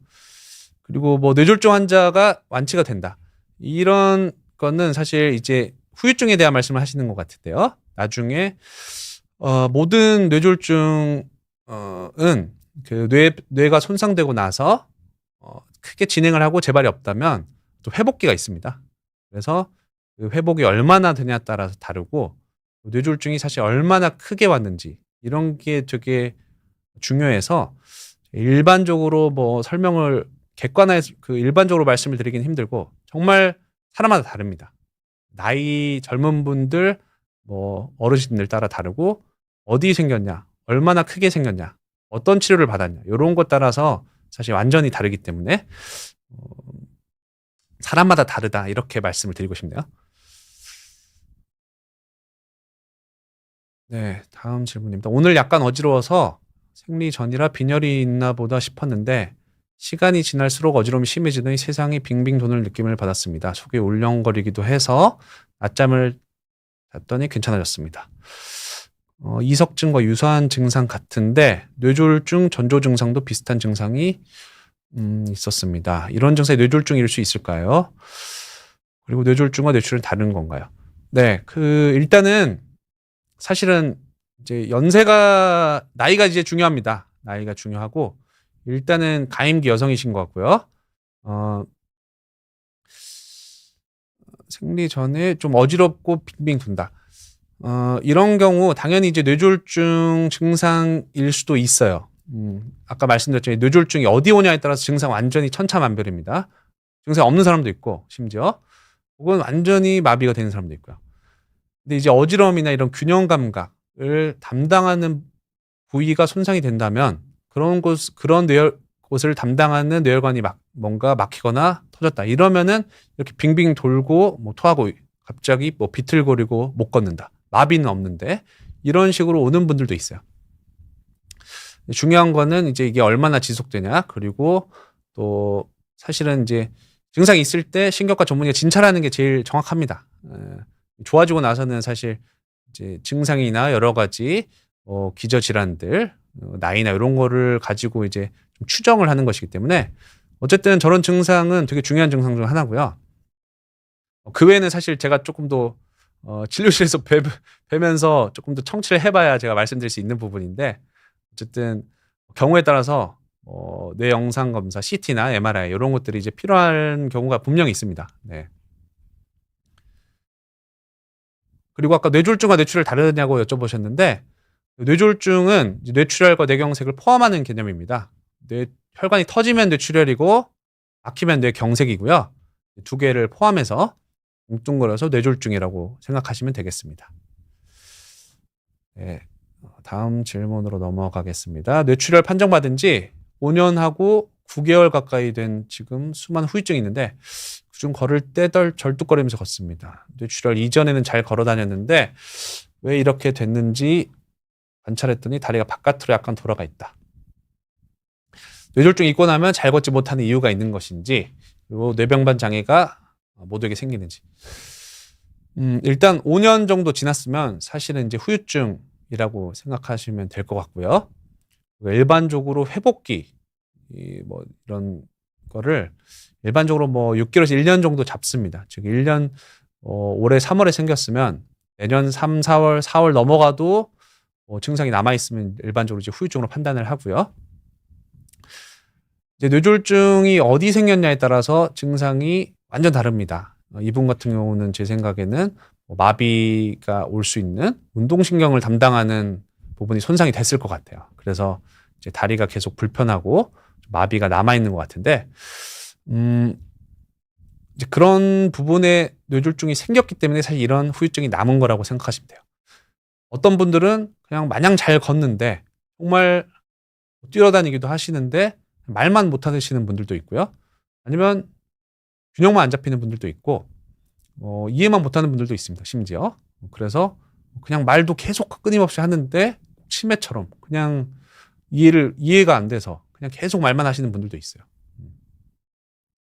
그리고 뭐 뇌졸중 환자가 완치가 된다, 이런 거는 사실 이제 후유증에 대한 말씀을 하시는 것 같은데요. 나중에 모든 뇌졸중은 그 뇌가 손상되고 나서 크게 진행을 하고 재발이 없다면 또 회복기가 있습니다. 그래서 그 회복이 얼마나 되냐에 따라서 다르고, 뇌졸중이 사실 얼마나 크게 왔는지 이런 게 되게 중요해서 일반적으로 뭐 설명을 객관화해서 그 일반적으로 말씀을 드리긴 힘들고, 정말 사람마다 다릅니다. 나이 젊은 분들, 뭐 어르신들 따라 다르고, 어디 생겼냐, 얼마나 크게 생겼냐, 어떤 치료를 받았냐, 이런 것 따라서 사실 완전히 다르기 때문에 사람마다 다르다, 이렇게 말씀을 드리고 싶네요. 네, 다음 질문입니다. 오늘 약간 어지러워서 생리 전이라 빈혈이 있나 보다 싶었는데 시간이 지날수록 어지러움이 심해지더니 세상이 빙빙 도는 느낌을 받았습니다. 속이 울렁거리기도 해서 낮잠을 잤더니 괜찮아졌습니다. 이석증과 유사한 증상 같은데 뇌졸중, 전조 증상도 비슷한 증상이 있었습니다. 이런 증상이 뇌졸중일 수 있을까요? 그리고 뇌졸중과 뇌출혈은 다른 건가요? 네, 일단은 사실은 이제 나이가 이제 중요합니다. 나이가 중요하고, 일단은 가임기 여성이신 것 같고요. 생리 전에 좀 어지럽고 빙빙 돈다. 이런 경우 당연히 이제 뇌졸중 증상일 수도 있어요. 아까 말씀드렸지만 뇌졸중이 어디 오냐에 따라서 증상 완전히 천차만별입니다. 증상 없는 사람도 있고, 심지어 혹은 완전히 마비가 되는 사람도 있고요. 근데 이제 어지러움이나 이런 균형 감각을 담당하는 부위가 손상이 된다면 그런 곳을 담당하는 뇌혈관이 뭔가 막히거나 터졌다, 이러면은 이렇게 빙빙 돌고 뭐 토하고 갑자기 뭐 비틀거리고 못 걷는다, 마비는 없는데 이런 식으로 오는 분들도 있어요. 중요한 거는 이제 이게 얼마나 지속되냐, 그리고 또 사실은 이제 증상이 있을 때 신경과 전문의가 진찰하는 게 제일 정확합니다. 좋아지고 나서는 사실 이제 증상이나 여러 가지 기저 질환들, 나이나 이런 거를 가지고 이제 좀 추정을 하는 것이기 때문에 어쨌든 저런 증상은 되게 중요한 증상 중 하나고요. 그 외에는 사실 제가 조금 더 진료실에서 뵈면서 조금 더 청취를 해봐야 제가 말씀드릴 수 있는 부분인데, 어쨌든 경우에 따라서 뇌 영상 검사, CT나 MRI 이런 것들이 이제 필요한 경우가 분명히 있습니다. 네. 그리고 아까 뇌졸중과 뇌출혈 다르냐고 여쭤보셨는데, 뇌졸중은 뇌출혈과 뇌경색을 포함하는 개념입니다. 혈관이 터지면 뇌출혈이고 막히면 뇌경색이고요. 두 개를 포함해서 뭉뚱그려서 뇌졸중이라고 생각하시면 되겠습니다. 네, 다음 질문으로 넘어가겠습니다. 뇌출혈 판정받은 지 5년하고 9개월 가까이 된 지금 수많은 후유증이 있는데 그중 걸을 때 절뚝거리면서 걷습니다. 뇌출혈 이전에는 잘 걸어 다녔는데 왜 이렇게 됐는지 관찰했더니 다리가 바깥으로 약간 돌아가 있다. 뇌졸중이 있고 나면 잘 걷지 못하는 이유가 있는 것인지, 그리고 뇌병반 장애가 모두에게 생기는지. 일단 5년 정도 지났으면 사실은 이제 후유증이라고 생각하시면 될 것 같고요. 일반적으로 회복기, 뭐 이런 거를 일반적으로 뭐 6개월에서 1년 정도 잡습니다. 즉 1년 올해 3월에 생겼으면 내년 3, 4월, 4월 넘어가도 증상이 남아있으면 일반적으로 이제 후유증으로 판단을 하고요. 이제 뇌졸중이 어디 생겼냐에 따라서 증상이 완전 다릅니다. 이분 같은 경우는 제 생각에는 마비가 올 수 있는 운동신경을 담당하는 부분이 손상이 됐을 것 같아요. 그래서 이제 다리가 계속 불편하고 마비가 남아있는 것 같은데, 이제 그런 부분에 뇌졸중이 생겼기 때문에 사실 이런 후유증이 남은 거라고 생각하시면 돼요. 어떤 분들은 그냥 마냥 잘 걷는데 정말 뛰어다니기도 하시는데 말만 못 하시는 분들도 있고요. 아니면 균형만 안 잡히는 분들도 있고 이해만 못하는 분들도 있습니다. 심지어. 그래서 그냥 말도 계속 끊임없이 하는데 치매처럼 그냥 이해가 안 돼서 그냥 계속 말만 하시는 분들도 있어요.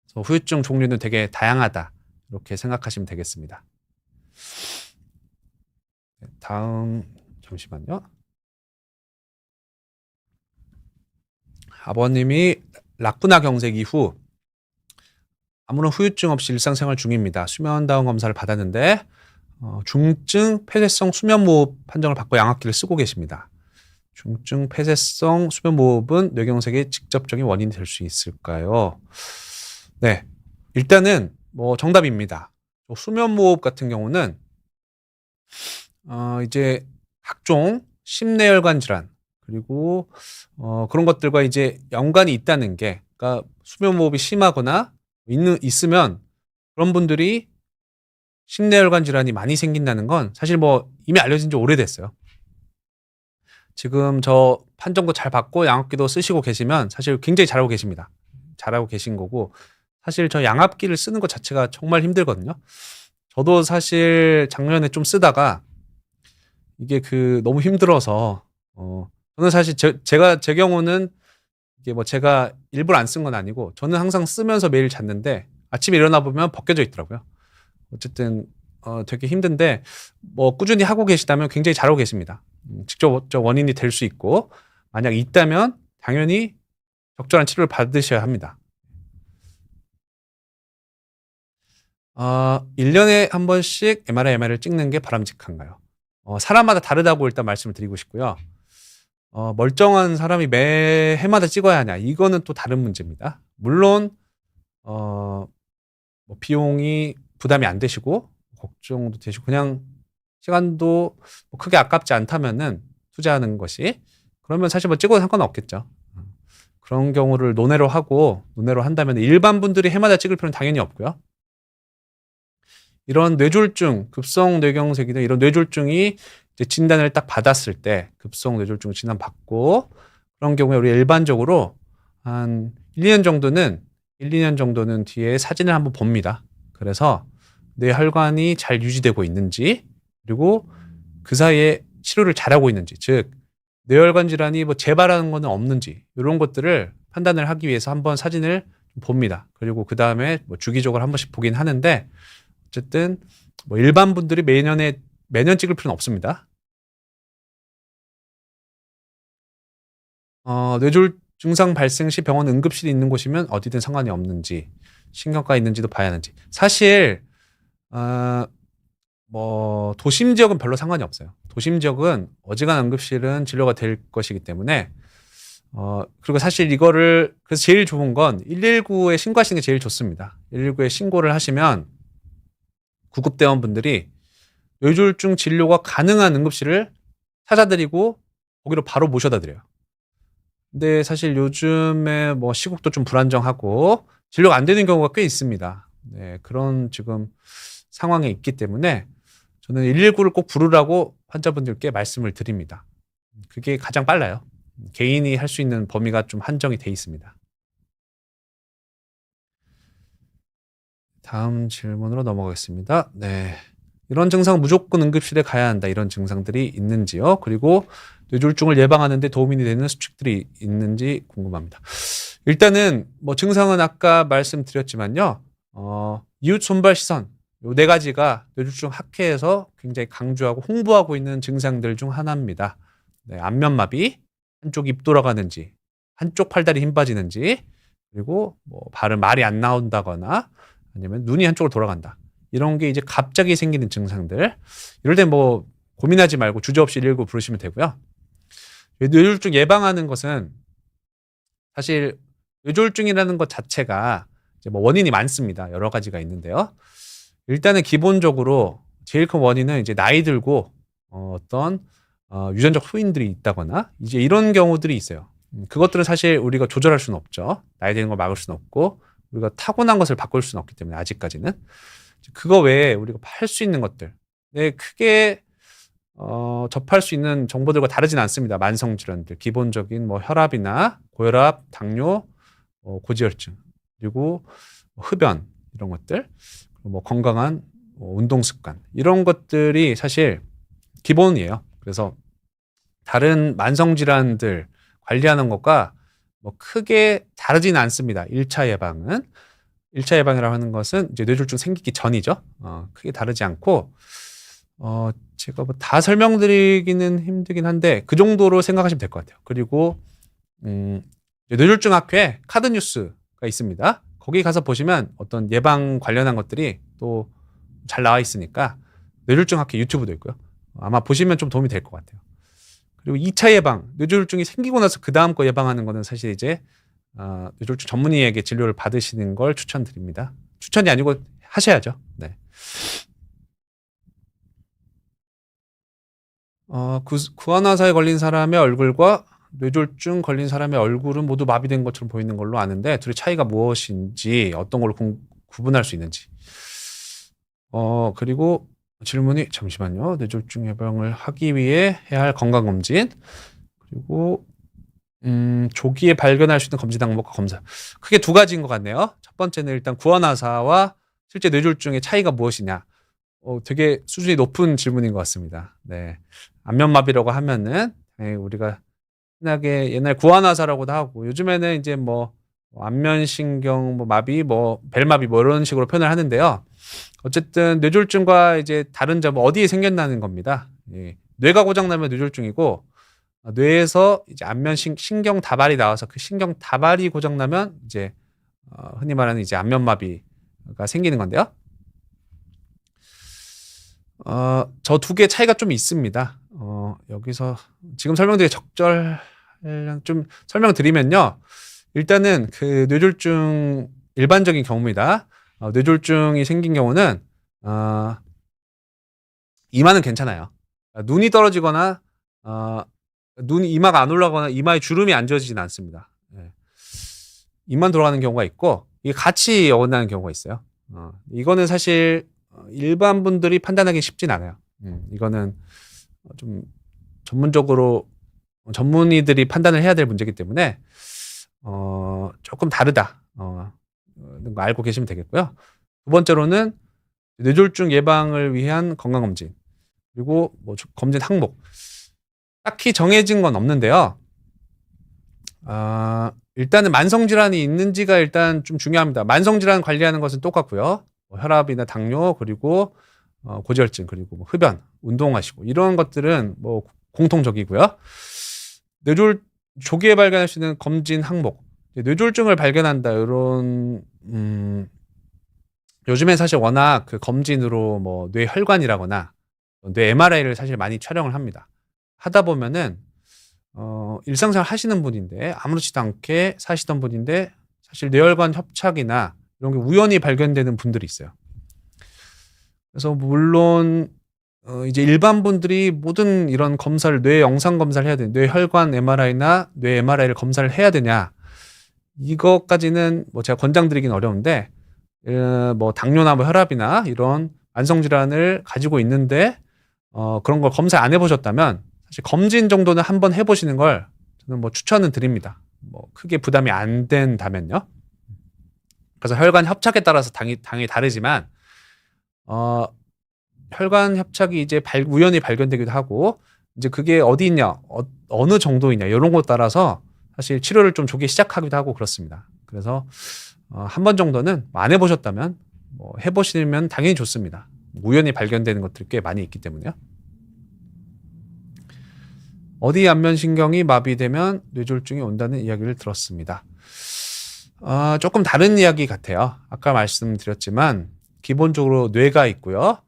그래서 후유증 종류는 되게 다양하다. 이렇게 생각하시면 되겠습니다. 다음 잠시만요. 아버님이 라쿠나 경색 이후 아무런 후유증 없이 일상생활 중입니다. 수면다운 검사를 받았는데 중증 폐쇄성 수면무호흡 판정을 받고 양압기를 쓰고 계십니다. 중증 폐쇄성 수면무호흡은 뇌경색의 직접적인 원인이 될 수 있을까요? 네, 일단은 정답입니다. 수면무호흡 같은 경우는 이제 각종 심내혈관 질환 그리고 그런 것들과 이제 연관이 있다는 게, 그러니까 수면무호흡이 심하거나 있으면 그런 분들이 심내혈관 질환이 많이 생긴다는 건 사실 이미 알려진 지 오래됐어요. 지금 저 판정도 잘 받고 양압기도 쓰시고 계시면 사실 굉장히 잘하고 계십니다. 잘하고 계신 거고, 사실 저 양압기를 쓰는 것 자체가 정말 힘들거든요. 저도 사실 작년에 좀 쓰다가 이게 너무 힘들어서 저는 사실 제 경우는 이게 제가 일부러 안 쓴 건 아니고 저는 항상 쓰면서 매일 잤는데 아침에 일어나 보면 벗겨져 있더라고요. 어쨌든 되게 힘든데 꾸준히 하고 계시다면 굉장히 잘하고 계십니다. 직접 원인이 될 수 있고, 만약 있다면 당연히 적절한 치료를 받으셔야 합니다. 1년에 한 번씩 MRI를 찍는 게 바람직한가요? 사람마다 다르다고 일단 말씀을 드리고 싶고요. 멀쩡한 사람이 매 해마다 찍어야 하냐, 이거는 또 다른 문제입니다. 물론 비용이 부담이 안 되시고 걱정도 되시고 그냥 시간도 크게 아깝지 않다면은 투자하는 것이, 그러면 사실 찍어도 상관은 없겠죠. 그런 경우를 논외로 한다면 일반 분들이 해마다 찍을 필요는 당연히 없고요. 이런 뇌졸중, 급성 뇌경색이나 이런 뇌졸중이 이제 진단을 딱 받았을 때, 급성 뇌졸중 진단 받고 그런 경우에 우리 일반적으로 한 1, 2년 정도는 뒤에 사진을 한번 봅니다. 그래서 뇌혈관이 잘 유지되고 있는지, 그리고 그 사이에 치료를 잘하고 있는지, 즉 뇌혈관 질환이 재발하는 것은 없는지, 이런 것들을 판단을 하기 위해서 한번 사진을 봅니다. 그리고 그 다음에 주기적으로 한 번씩 보긴 하는데, 어쨌든 일반 분들이 매년 찍을 필요는 없습니다. 뇌졸 증상 발생 시 병원 응급실이 있는 곳이면 어디든 상관이 없는지, 신경과 있는지도 봐야 하는지. 사실 도심 지역은 별로 상관이 없어요. 도심 지역은 어지간한 응급실은 진료가 될 것이기 때문에 그리고 사실 그래서 제일 좋은 건 119에 신고하시는 게 제일 좋습니다. 119에 신고를 하시면 구급대원분들이 뇌졸중 진료가 가능한 응급실을 찾아드리고 거기로 바로 모셔다 드려요. 근데 사실 요즘에 시국도 좀 불안정하고 진료가 안 되는 경우가 꽤 있습니다. 네, 그런 지금 상황에 있기 때문에 저는 119를 꼭 부르라고 환자분들께 말씀을 드립니다. 그게 가장 빨라요. 개인이 할 수 있는 범위가 좀 한정이 돼 있습니다. 다음 질문으로 넘어가겠습니다. 네. 이런 증상 무조건 응급실에 가야 한다, 이런 증상들이 있는지요? 그리고 뇌졸중을 예방하는 데 도움이 되는 수칙들이 있는지 궁금합니다. 일단은 증상은 아까 말씀드렸지만요. 이웃 손발 시선, 요 4가지가 뇌졸중 학회에서 굉장히 강조하고 홍보하고 있는 증상들 중 하나입니다. 네, 안면마비, 한쪽 입 돌아가는지, 한쪽 팔다리 힘 빠지는지, 그리고 말이 안 나온다거나 아니면 눈이 한쪽으로 돌아간다. 이런 게 이제 갑자기 생기는 증상들. 이럴 때 뭐 고민하지 말고 주저없이 119 부르시면 되고요. 뇌졸중 예방하는 것은 사실 뇌졸중이라는 것 자체가 이제 뭐 원인이 많습니다. 여러 가지가 있는데요. 일단은 기본적으로 제일 큰 원인은 이제 나이 들고 어떤 유전적 소인들이 있다거나 이제 이런 경우들이 있어요. 그것들은 사실 우리가 조절할 수는 없죠. 나이 드는 걸 막을 수는 없고 우리가 타고난 것을 바꿀 수는 없기 때문에 아직까지는. 그거 외에 우리가 할 수 있는 것들, 크게 접할 수 있는 정보들과 다르진 않습니다. 만성 질환들, 기본적인 뭐 혈압이나 고혈압, 당뇨, 고지혈증, 그리고 흡연 이런 것들, 뭐 건강한 운동 습관 이런 것들이 사실 기본이에요. 그래서 다른 만성 질환들 관리하는 것과 뭐 크게 다르진 않습니다. 1차 예방은 1차 예방이라고 하는 것은 이제 뇌졸중 생기기 전이죠. 크게 다르지 않고 제가 뭐 다 설명드리기는 힘들긴 한데 그 정도로 생각하시면 될 것 같아요. 그리고 뇌졸중 학회 카드 뉴스가 있습니다. 거기 가서 보시면 어떤 예방 관련한 것들이 또 잘 나와 있으니까 뇌졸중 학회 유튜브도 있고요. 아마 보시면 좀 도움이 될 것 같아요. 그리고 2차 예방, 뇌졸중이 생기고 나서 그 다음 거 예방하는 거는 사실 이제 뇌졸중 전문의에게 진료를 받으시는 걸 추천드립니다. 추천이 아니고 하셔야죠. 네. 구안화사에 걸린 사람의 얼굴과 뇌졸중 걸린 사람의 얼굴은 모두 마비된 것처럼 보이는 걸로 아는데 둘의 차이가 무엇인지 어떤 걸로 구분할 수 있는지. 그리고 질문이 잠시만요. 뇌졸중 예방을 하기 위해 해야 할 건강검진 그리고 조기에 발견할 수 있는 검진 항목과 검사. 크게 두 가지인 것 같네요. 첫 번째는 일단 구안화사와 실제 뇌졸중의 차이가 무엇이냐. 되게 수준이 높은 질문인 것 같습니다. 네. 안면마비라고 하면은 우리가 흔하게 옛날 구안화사라고도 하고 요즘에는 이제 뭐 안면신경 뭐 마비, 뭐 벨마비 뭐 이런 식으로 표현을 하는데요. 어쨌든 뇌졸중과 이제 다른 점 어디에 생겼나는 겁니다. 예. 뇌가 고장나면 뇌졸중이고 뇌에서 이제 안면 신경 다발이 나와서 그 신경 다발이 고장나면 이제 흔히 말하는 이제 안면마비가 생기는 건데요. 저 두 개 차이가 좀 있습니다. 여기서 지금 설명드리기 좀 설명드리면요. 일단은 그 뇌졸중 일반적인 경우입니다. 뇌졸중이 생긴 경우는 이마는 괜찮아요. 눈이 떨어지거나 이마가 안 올라가거나 이마에 주름이 안 지어지진 않습니다. 네. 입만 돌아가는 경우가 있고 이게 같이 어긋나는 경우가 있어요. 이거는 사실 일반 분들이 판단하기 쉽진 않아요. 이거는 좀 전문적으로 전문의들이 판단을 해야 될 문제이기 때문에 조금 다르다. 거 알고 계시면 되겠고요. 두 번째로는 뇌졸중 예방을 위한 건강검진 그리고 뭐 검진 항목 딱히 정해진 건 없는데요. 일단은 만성질환이 있는지가 일단 좀 중요합니다. 만성질환 관리하는 것은 똑같고요. 뭐 혈압이나 당뇨 그리고 고지혈증 그리고 뭐 흡연, 운동하시고 이런 것들은 뭐 공통적이고요. 조기에 발견할 수 있는 검진 항목, 뇌졸중을 발견한다 이런 요즘엔 사실 워낙 그 검진으로 뭐 뇌혈관이라거나 뇌 MRI를 사실 많이 촬영을 합니다. 하다 보면은 일상생활 하시는 분인데 아무렇지도 않게 사시던 분인데 사실 뇌혈관 협착이나 이런 게 우연히 발견되는 분들이 있어요. 그래서 물론 이제 일반 분들이 모든 이런 검사를 뇌 영상 검사를 해야 되냐, 뇌혈관 MRI나 뇌 MRI를 검사를 해야 되냐 이것까지는 뭐 제가 권장드리긴 어려운데 뭐 당뇨나 뭐 혈압이나 이런 만성 질환을 가지고 있는데 그런 걸 검사 안 해보셨다면 사실 검진 정도는 한번 해보시는 걸 저는 뭐 추천은 드립니다. 뭐 크게 부담이 안 된다면요. 그래서 혈관 협착에 따라서 당연히 다르지만 혈관 협착이 이제 우연히 발견되기도 하고 이제 그게 어디 있냐, 어느 정도이냐 이런 것 따라서 사실 치료를 좀 조기 시작하기도 하고 그렇습니다. 그래서 한 번 정도는 안 해보셨다면 뭐 해보시면 당연히 좋습니다. 우연히 발견되는 것들이 꽤 많이 있기 때문에요. 어디 안면신경이 마비되면 뇌졸중이 온다는 이야기를 들었습니다. 조금 다른 이야기 같아요. 아까 말씀드렸지만 기본적으로 뇌가 있고요.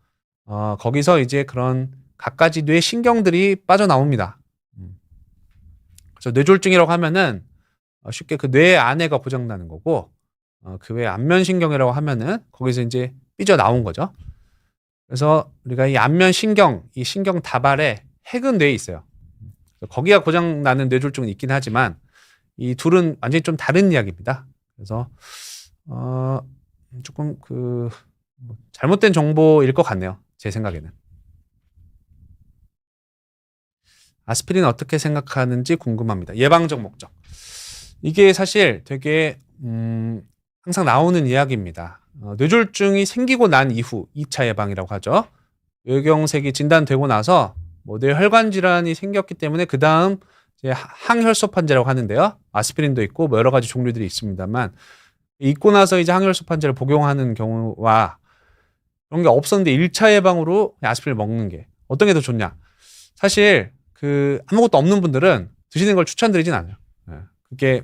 거기서 이제 그런 갖가지 뇌 신경들이 빠져나옵니다. 그래서 뇌졸중이라고 하면은 쉽게 그 뇌 안에가 고장나는 거고, 그 외에 안면신경이라고 하면은 거기서 이제 삐져나온 거죠. 그래서 우리가 이 안면신경, 이 신경 다발에 핵은 뇌에 있어요. 거기가 고장나는 뇌졸중은 있긴 하지만 이 둘은 완전히 좀 다른 이야기입니다. 그래서 조금 잘못된 정보일 것 같네요. 제 생각에는. 아스피린 어떻게 생각하는지 궁금합니다. 예방적 목적. 이게 사실 되게 항상 나오는 이야기입니다. 뇌졸중이 생기고 난 이후 2차 예방이라고 하죠. 뇌경색이 진단되고 나서 뭐 뇌혈관 질환이 생겼기 때문에 그 다음 항혈소판제라고 하는데요. 아스피린도 있고 뭐 여러 가지 종류들이 있습니다만 있고 나서 이제 항혈소판제를 복용하는 경우와 그런 게 없었는데 1차 예방으로 아스피린을 먹는 게 어떤 게 더 좋냐? 사실 아무것도 없는 분들은 드시는 걸 추천드리진 않아요. 그게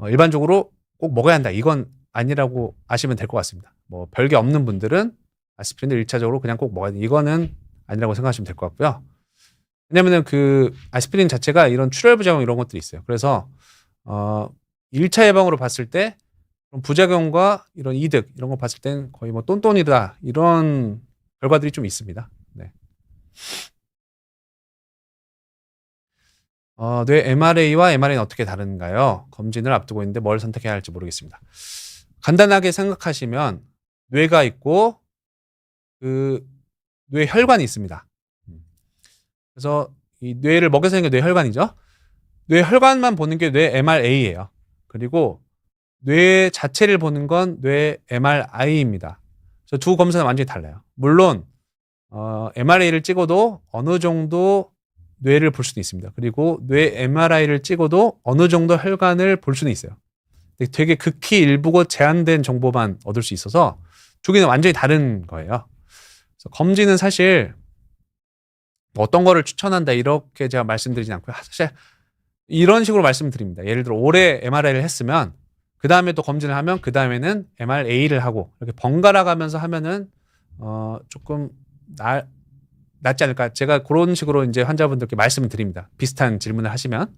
일반적으로 꼭 먹어야 한다. 이건 아니라고 아시면 될 것 같습니다. 뭐 별게 없는 분들은 아스피린을 1차적으로 그냥 꼭 먹어야 돼. 이거는 아니라고 생각하시면 될 것 같고요. 왜냐면은 아스피린 자체가 이런 출혈 부작용 이런 것들이 있어요. 그래서 1차 예방으로 봤을 때 그런 부작용과 이런 이득 이런 거 봤을 땐 거의 뭐 똔똔이다 이런 결과들이 좀 있습니다. 네. 뇌 MRA와 MRI는 어떻게 다른가요? 검진을 앞두고 있는데 뭘 선택해야 할지 모르겠습니다. 간단하게 생각하시면 뇌가 있고 뇌혈관이 있습니다. 그래서 이 뇌를 먹여서 생긴 게 뇌혈관이죠. 뇌혈관만 보는 게 뇌 MRA예요. 그리고 뇌 자체를 보는 건 뇌 MRI입니다. 그래서 두 검사는 완전히 달라요. 물론 MRA를 찍어도 어느 정도 뇌를 볼 수도 있습니다. 그리고 뇌 MRI를 찍어도 어느 정도 혈관을 볼 수는 있어요. 되게 극히 일부고 제한된 정보만 얻을 수 있어서 두 개는 완전히 다른 거예요. 그래서 검진은 사실 어떤 거를 추천한다 이렇게 제가 말씀드리진 않고요. 사실 이런 식으로 말씀드립니다. 예를 들어 올해 MRI를 했으면 그 다음에 또 검진을 하면 그 다음에는 MRA를 하고 이렇게 번갈아 가면서 하면은 조금 낫지 않을까. 제가 그런 식으로 이제 환자분들께 말씀을 드립니다. 비슷한 질문을 하시면.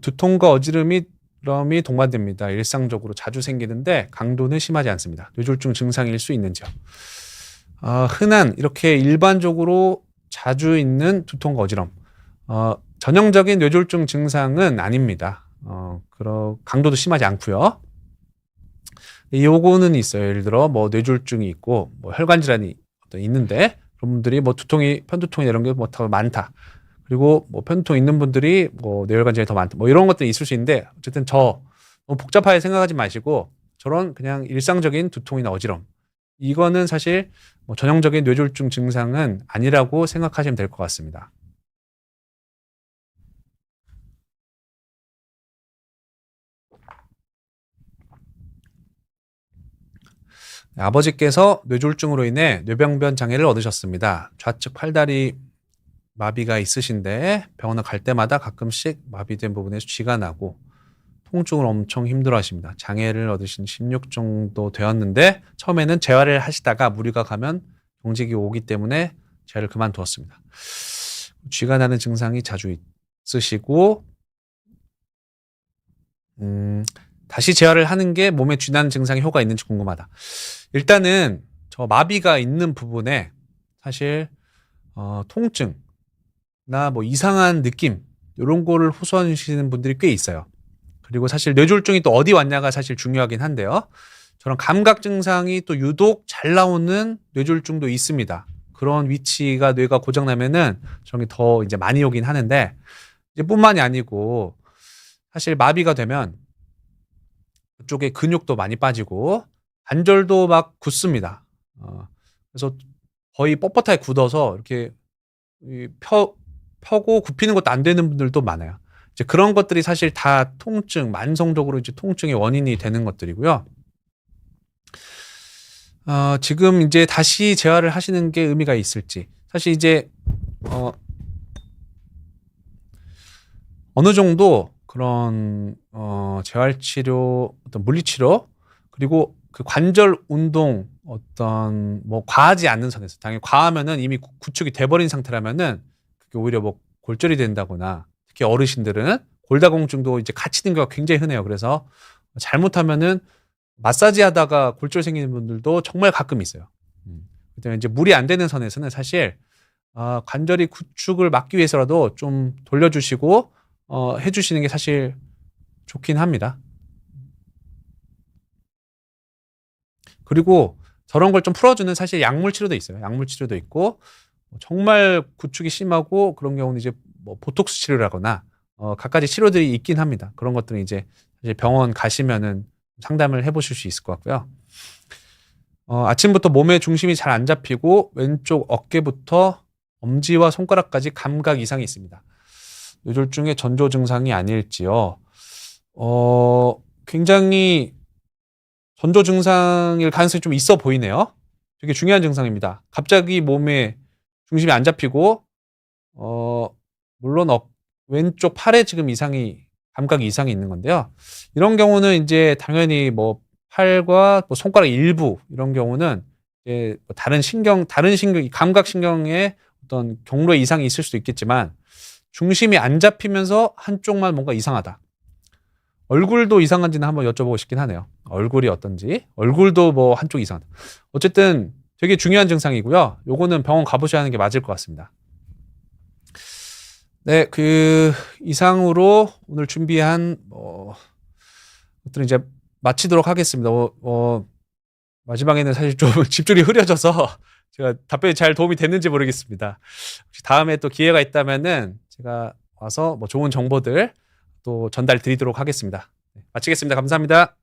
두통과 어지럼이 동반됩니다. 일상적으로 자주 생기는데 강도는 심하지 않습니다. 뇌졸중 증상일 수 있는지요? 흔한 이렇게 일반적으로 자주 있는 두통과 어지럼 전형적인 뇌졸중 증상은 아닙니다. 강도도 심하지 않고요. 요거는 있어요. 예를 들어 뭐 뇌졸중이 있고 뭐 혈관 질환이 있는데 그런 분들이 뭐 편두통이 이런 게 뭐 더 많다. 그리고 뭐 편두통 있는 분들이 뭐 뇌혈관 질환이 더 많다. 뭐 이런 것들이 있을 수 있는데 어쨌든 너무 복잡하게 생각하지 마시고 저런 그냥 일상적인 두통이나 어지럼 이거는 사실 뭐 전형적인 뇌졸중 증상은 아니라고 생각하시면 될 것 같습니다. 아버지께서 뇌졸중으로 인해 뇌병변 장애를 얻으셨습니다. 좌측 팔다리 마비가 있으신데 병원을 갈 때마다 가끔씩 마비된 부분에서 쥐가 나고 통증을 엄청 힘들어하십니다. 장애를 얻으신 16 정도 되었는데 처음에는 재활을 하시다가 무리가 가면 경직이 오기 때문에 재활을 그만두었습니다. 쥐가 나는 증상이 자주 있으시고 다시 재활을 하는 게 몸에 쥐 나는 증상에 효과가 있는지 궁금하다. 일단은 저 마비가 있는 부분에 사실 통증나 뭐 이상한 느낌 이런 거를 호소하시는 분들이 꽤 있어요. 그리고 사실 뇌졸중이 또 어디 왔냐가 사실 중요하긴 한데요. 저런 감각 증상이 또 유독 잘 나오는 뇌졸중도 있습니다. 그런 위치가 뇌가 고장나면은 저런 게 더 이제 많이 오긴 하는데 이제 뿐만이 아니고 사실 마비가 되면 그쪽에 근육도 많이 빠지고 관절도 막 굳습니다. 그래서 거의 뻣뻣하게 굳어서 이렇게 펴고 굽히는 것도 안 되는 분들도 많아요. 이제 그런 것들이 사실 다 만성적으로 이제 통증의 원인이 되는 것들이고요. 지금 이제 다시 재활을 하시는 게 의미가 있을지. 사실 이제 어느 정도 그런 재활치료, 어떤 물리치료, 그리고 그 관절 운동 어떤 뭐 과하지 않는 선에서, 당연히 과하면은 이미 구축이 돼버린 상태라면은 그게 오히려 뭐 골절이 된다거나, 특히 어르신들은 골다공증도 이제 갇히는 경우가 굉장히 흔해요. 그래서 잘못하면은 마사지 하다가 골절 생기는 분들도 정말 가끔 있어요. 그다음에 이제 무리 안 되는 선에서는 사실 관절이 구축을 막기 위해서라도 좀 돌려주시고 해주시는 게 사실 좋긴 합니다. 그리고 저런 걸 좀 풀어주는 사실 약물 치료도 있어요. 약물 치료도 있고, 정말 구축이 심하고 그런 경우는 이제 뭐 보톡스 치료라거나 갖가지 치료들이 있긴 합니다. 그런 것들은 이제 사실 병원 가시면은 상담을 해보실 수 있을 것 같고요. 아침부터 몸의 중심이 잘 안 잡히고 왼쪽 어깨부터 엄지와 손가락까지 감각 이상이 있습니다. 뇌졸중의 전조 증상이 아닐지요. 굉장히 전조 증상일 가능성이 좀 있어 보이네요. 되게 중요한 증상입니다. 갑자기 몸에 중심이 안 잡히고, 물론 왼쪽 팔에 지금 감각 이상이 있는 건데요. 이런 경우는 이제 당연히 뭐 팔과 뭐 손가락 일부 이런 경우는 이제 뭐 다른 신경, 감각 신경에 어떤 경로에 이상이 있을 수도 있겠지만, 중심이 안 잡히면서 한쪽만 뭔가 이상하다. 얼굴도 이상한지는 한번 여쭤보고 싶긴 하네요. 얼굴이 어떤지. 얼굴도 뭐 한쪽 이상하다. 어쨌든 되게 중요한 증상이고요. 요거는 병원 가보셔야 하는 게 맞을 것 같습니다. 네, 그 이상으로 오늘 준비한 것들은 이제 마치도록 하겠습니다. 마지막에는 사실 좀 집중이 흐려져서 제가 답변이 잘 도움이 됐는지 모르겠습니다. 혹시 다음에 또 기회가 있다면은 제가 와서 뭐 좋은 정보들 또 전달 드리도록 하겠습니다. 마치겠습니다. 감사합니다.